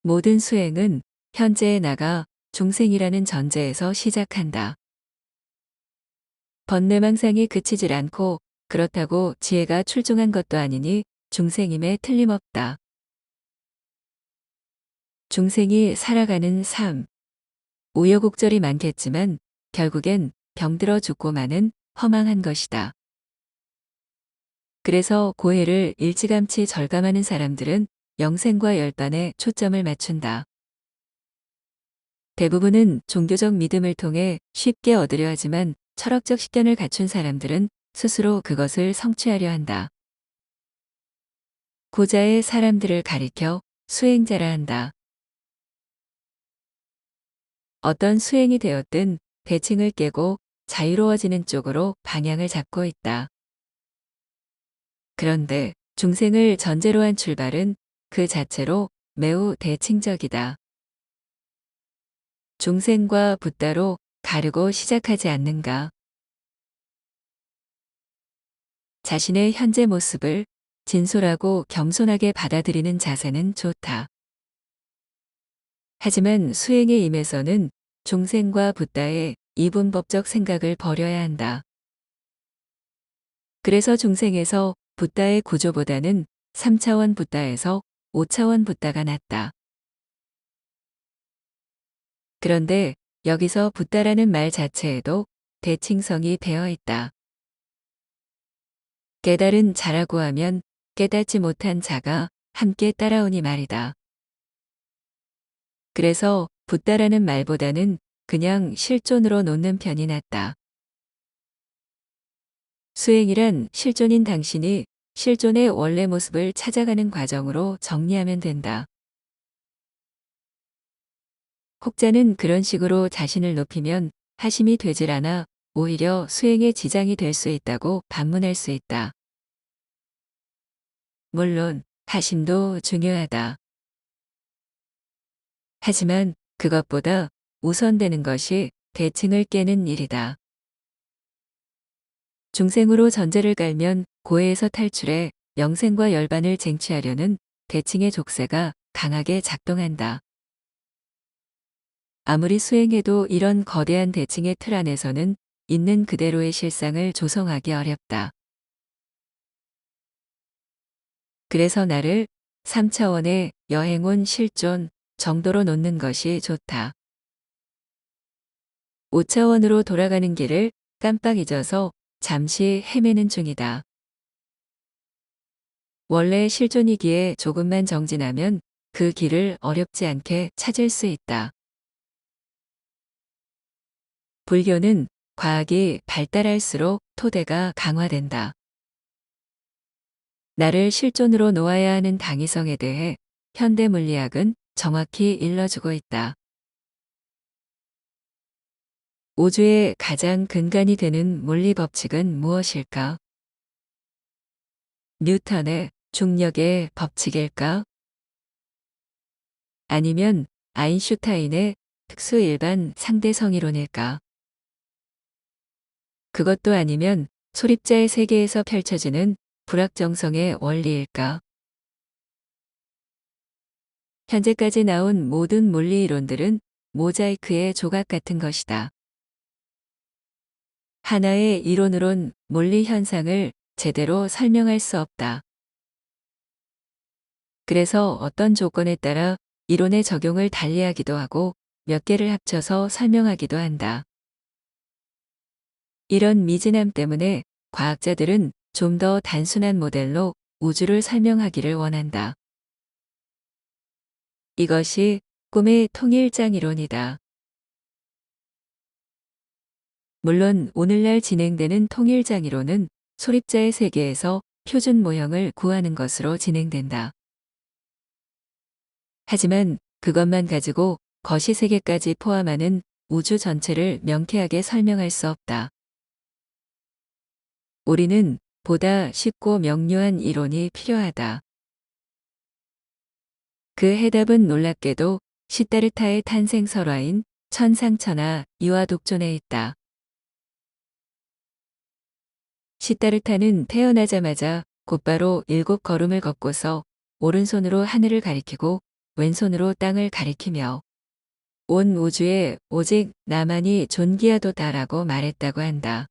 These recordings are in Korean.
모든 수행은 현재에 나가 중생이라는 전제에서 시작한다. 번뇌망상이 그치질 않고 그렇다고 지혜가 출중한 것도 아니니 중생임에 틀림없다. 중생이 살아가는 삶, 우여곡절이 많겠지만 결국엔 병들어 죽고 마는 허망한 것이다. 그래서 고해를 일찌감치 절감하는 사람들은 영생과 열반에 초점을 맞춘다. 대부분은 종교적 믿음을 통해 쉽게 얻으려 하지만 철학적 식견을 갖춘 사람들은 스스로 그것을 성취하려 한다. 고자의 사람들을 가리켜 수행자라 한다. 어떤 수행이 되었든 대칭을 깨고 자유로워지는 쪽으로 방향을 잡고 있다. 그런데 중생을 전제로 한 출발은 그 자체로 매우 대칭적이다. 중생과 붓다로 가르고 시작하지 않는가. 자신의 현재 모습을 진솔하고 겸손하게 받아들이는 자세는 좋다. 하지만 수행에 임해서는 중생과 붓다의 이분법적 생각을 버려야 한다. 그래서 중생에서 붓다의 구조보다는 3차원 붓다에서 5차원 붓다가 낫다. 그런데 여기서 붓다라는 말 자체에도 대칭성이 배어 있다. 깨달은 자라고 하면 깨닫지 못한 자가 함께 따라오니 말이다. 그래서 붓다라는 말보다는 그냥 실존으로 놓는 편이 낫다. 수행이란 실존인 당신이 실존의 원래 모습을 찾아가는 과정으로 정리하면 된다. 혹자는 그런 식으로 자신을 높이면 하심이 되질 않아 오히려 수행에 지장이 될 수 있다고 반문할 수 있다. 물론 하심도 중요하다. 하지만 그것보다 우선되는 것이 대칭을 깨는 일이다. 중생으로 전제를 깔면 고해에서 탈출해 영생과 열반을 쟁취하려는 대칭의 족쇄가 강하게 작동한다. 아무리 수행해도 이런 거대한 대칭의 틀 안에서는 있는 그대로의 실상을 조성하기 어렵다. 그래서 나를 3차원의 여행온 실존 정도로 놓는 것이 좋다. 5차원으로 돌아가는 길을 깜빡 잊어서 잠시 헤매는 중이다. 원래 실존이기에 조금만 정진하면 그 길을 어렵지 않게 찾을 수 있다. 불교는 과학이 발달할수록 토대가 강화된다. 나를 실존으로 놓아야 하는 당위성에 대해 현대 물리학은 정확히 일러주고 있다. 우주의 가장 근간이 되는 물리 법칙은 무엇일까? 뉴턴의 중력의 법칙일까? 아니면 아인슈타인의 특수일반 상대성이론일까? 그것도 아니면 소립자의 세계에서 펼쳐지는 불확정성의 원리일까? 현재까지 나온 모든 물리 이론들은 모자이크의 조각 같은 것이다. 하나의 이론으론 물리 현상을 제대로 설명할 수 없다. 그래서 어떤 조건에 따라 이론의 적용을 달리하기도 하고 몇 개를 합쳐서 설명하기도 한다. 이런 미진함 때문에 과학자들은 좀 더 단순한 모델로 우주를 설명하기를 원한다. 이것이 꿈의 통일장 이론이다. 물론 오늘날 진행되는 통일장 이론은 소립자의 세계에서 표준 모형을 구하는 것으로 진행된다. 하지만 그것만 가지고 거시세계까지 포함하는 우주 전체를 명쾌하게 설명할 수 없다. 우리는 보다 쉽고 명료한 이론이 필요하다. 그 해답은 놀랍게도 시다르타의 탄생 설화인 천상천하 유아독존에 있다. 시다르타는 태어나자마자 곧바로 7걸음을 걷고서 오른손으로 하늘을 가리키고 왼손으로 땅을 가리키며 온 우주에 오직 나만이 존귀하도다라고 말했다고 한다.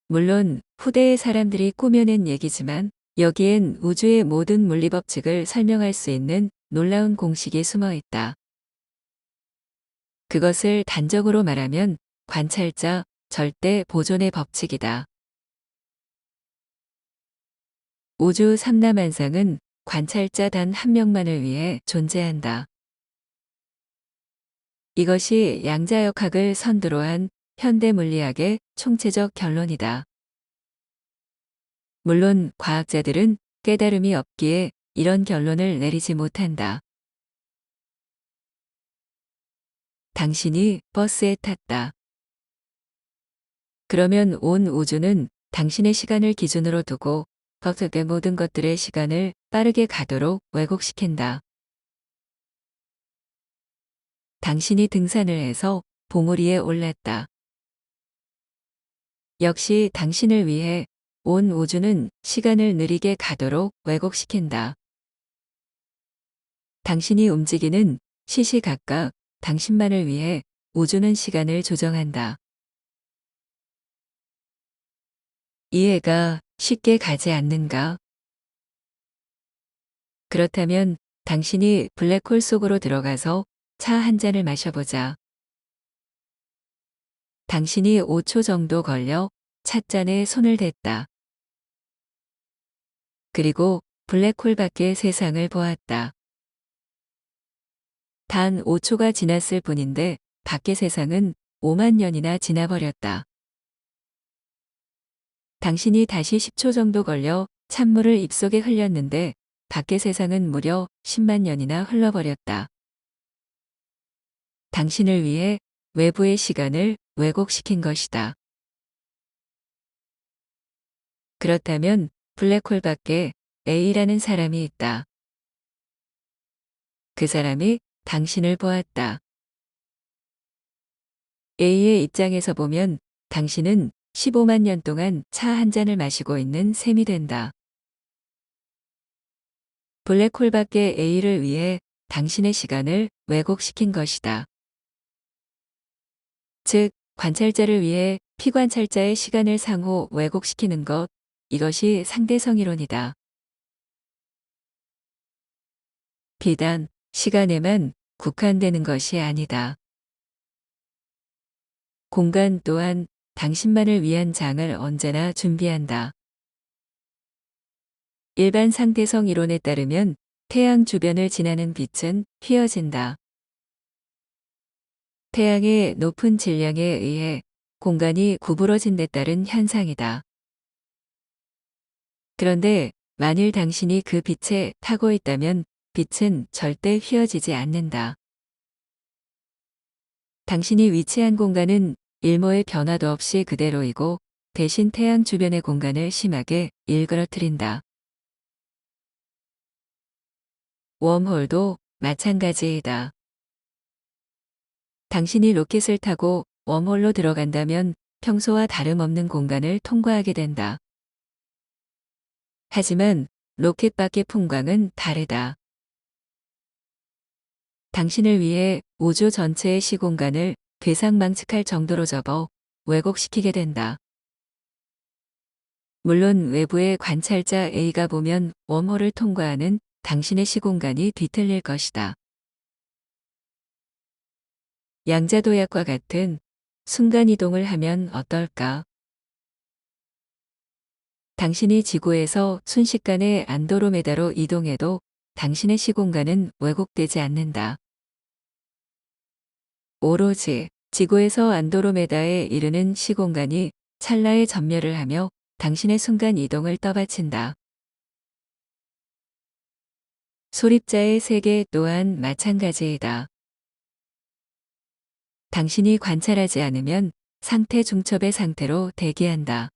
물론 후대의 사람들이 꾸며낸 얘기지만 여기엔 우주의 모든 물리법칙을 설명할 수 있는 놀라운 공식이 숨어 있다. 그것을 단적으로 말하면 관찰자 절대 보존의 법칙이다. 우주 삼라만상은 관찰자 단 한 명만을 위해 존재한다. 이것이 양자역학을 선두로 한 현대 물리학의 총체적 결론이다. 물론 과학자들은 깨달음이 없기에 이런 결론을 내리지 못한다. 당신이 버스에 탔다. 그러면 온 우주는 당신의 시간을 기준으로 두고 어떻게 모든 것들의 시간을 빠르게 가도록 왜곡시킨다. 당신이 등산을 해서 봉우리에 올랐다. 역시 당신을 위해 온 우주는 시간을 느리게 가도록 왜곡시킨다. 당신이 움직이는 시시각각 당신만을 위해 우주는 시간을 조정한다. 이해가 쉽게 가지 않는가? 그렇다면 당신이 블랙홀 속으로 들어가서 차 한 잔을 마셔보자. 당신이 5초 정도 걸려 찻잔에 손을 댔다. 그리고 블랙홀 밖의 세상을 보았다. 단 5초가 지났을 뿐인데 밖의 세상은 5만 년이나 지나버렸다. 당신이 다시 10초 정도 걸려 찬물을 입속에 흘렸는데 밖의 세상은 무려 10만 년이나 흘러버렸다. 당신을 위해 외부의 시간을 왜곡시킨 것이다. 그렇다면 블랙홀 밖에 A라는 사람이 있다. 그 사람이 당신을 보았다. A의 입장에서 보면 당신은 15만 년 동안 차 한 잔을 마시고 있는 셈이 된다. 블랙홀 밖의 A를 위해 당신의 시간을 왜곡시킨 것이다. 즉, 관찰자를 위해 피관찰자의 시간을 상호 왜곡시키는 것, 이것이 상대성 이론이다. 비단 시간에만 국한되는 것이 아니다. 공간 또한 당신만을 위한 장을 언제나 준비한다. 일반 상대성 이론에 따르면 태양 주변을 지나는 빛은 휘어진다. 태양의 높은 질량에 의해 공간이 구부러진 데 따른 현상이다. 그런데 만일 당신이 그 빛에 타고 있다면 빛은 절대 휘어지지 않는다. 당신이 위치한 공간은 일모의 변화도 없이 그대로이고 대신 태양 주변의 공간을 심하게 일그러뜨린다. 웜홀도 마찬가지이다. 당신이 로켓을 타고 웜홀로 들어간다면 평소와 다름없는 공간을 통과하게 된다. 하지만 로켓 밖의 풍광은 다르다. 당신을 위해 우주 전체의 시공간을 괴상망측할 정도로 접어 왜곡시키게 된다. 물론 외부의 관찰자 A가 보면 웜홀을 통과하는 당신의 시공간이 뒤틀릴 것이다. 양자도약과 같은 순간이동을 하면 어떨까? 당신이 지구에서 순식간에 안드로메다로 이동해도 당신의 시공간은 왜곡되지 않는다. 오로지 지구에서 안드로메다에 이르는 시공간이 찰나의 전멸을 하며 당신의 순간 이동을 떠받친다. 소립자의 세계 또한 마찬가지이다. 당신이 관찰하지 않으면 상태 중첩의 상태로 대기한다.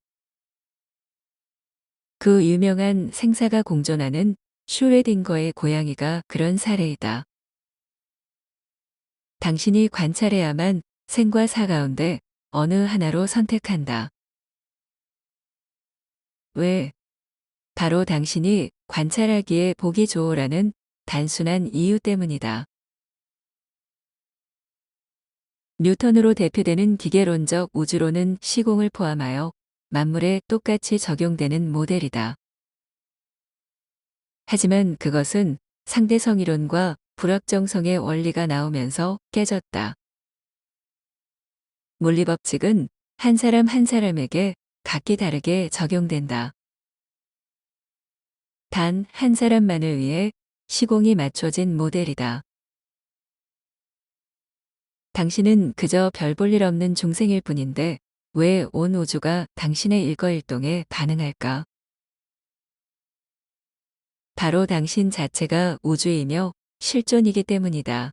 그 유명한 생사가 공존하는 슈레딩거의 고양이가 그런 사례이다. 당신이 관찰해야만 생과 사 가운데 어느 하나로 선택한다. 왜? 바로 당신이 관찰하기에 보기 좋으라는 단순한 이유 때문이다. 뉴턴으로 대표되는 기계론적 우주론은 시공을 포함하여 만물에 똑같이 적용되는 모델이다. 하지만 그것은 상대성 이론과 불확정성의 원리가 나오면서 깨졌다. 물리법칙은 한 사람 한 사람에게 각기 다르게 적용된다. 단 한 사람만을 위해 시공이 맞춰진 모델이다. 당신은 그저 별 볼 일 없는 중생일 뿐인데 왜 온 우주가 당신의 일거일동에 반응할까? 바로 당신 자체가 우주이며 실존이기 때문이다.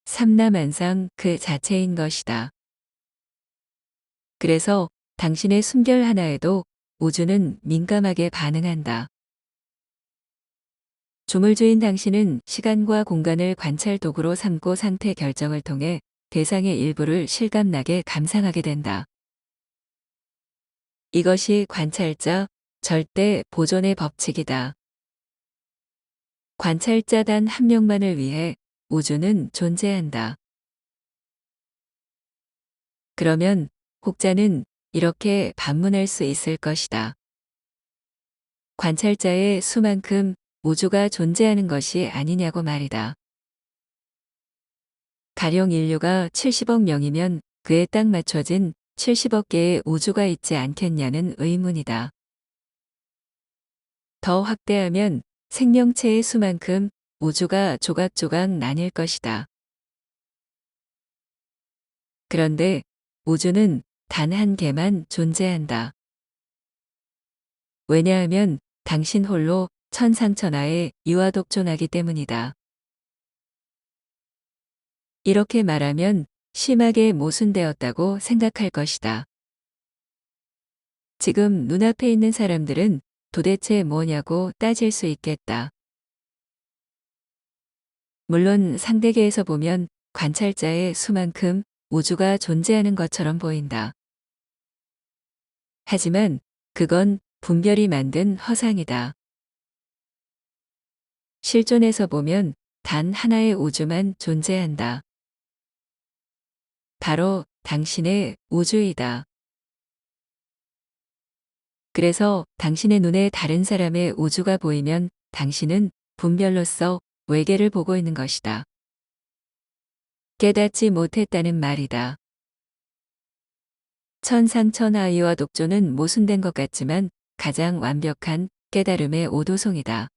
삼라만상 그 자체인 것이다. 그래서 당신의 숨결 하나에도 우주는 민감하게 반응한다. 조물주인 당신은 시간과 공간을 관찰 도구로 삼고 상태 결정을 통해 대상의 일부를 실감나게 감상하게 된다. 이것이 관찰자, 절대 보존의 법칙이다. 관찰자 단 한 명만을 위해 우주는 존재한다. 그러면 혹자는 이렇게 반문할 수 있을 것이다. 관찰자의 수만큼 우주가 존재하는 것이 아니냐고 말이다. 가령 인류가 70억 명이면 그에 딱 맞춰진 70억 개의 우주가 있지 않겠냐는 의문이다. 더 확대하면 생명체의 수만큼 우주가 조각조각 나뉠 것이다. 그런데 우주는 단 한 개만 존재한다. 왜냐하면 당신 홀로 천상천하에 유아독존하기 때문이다. 이렇게 말하면 심하게 모순되었다고 생각할 것이다. 지금 눈앞에 있는 사람들은 도대체 뭐냐고 따질 수 있겠다. 물론 상대계에서 보면 관찰자의 수만큼 우주가 존재하는 것처럼 보인다. 하지만 그건 분별이 만든 허상이다. 실존에서 보면 단 하나의 우주만 존재한다. 바로 당신의 우주이다. 그래서 당신의 눈에 다른 사람의 우주가 보이면 당신은 분별로서 외계를 보고 있는 것이다. 깨닫지 못했다는 말이다. 천상천하이와 독존은 모순된 것 같지만 가장 완벽한 깨달음의 오도송이다.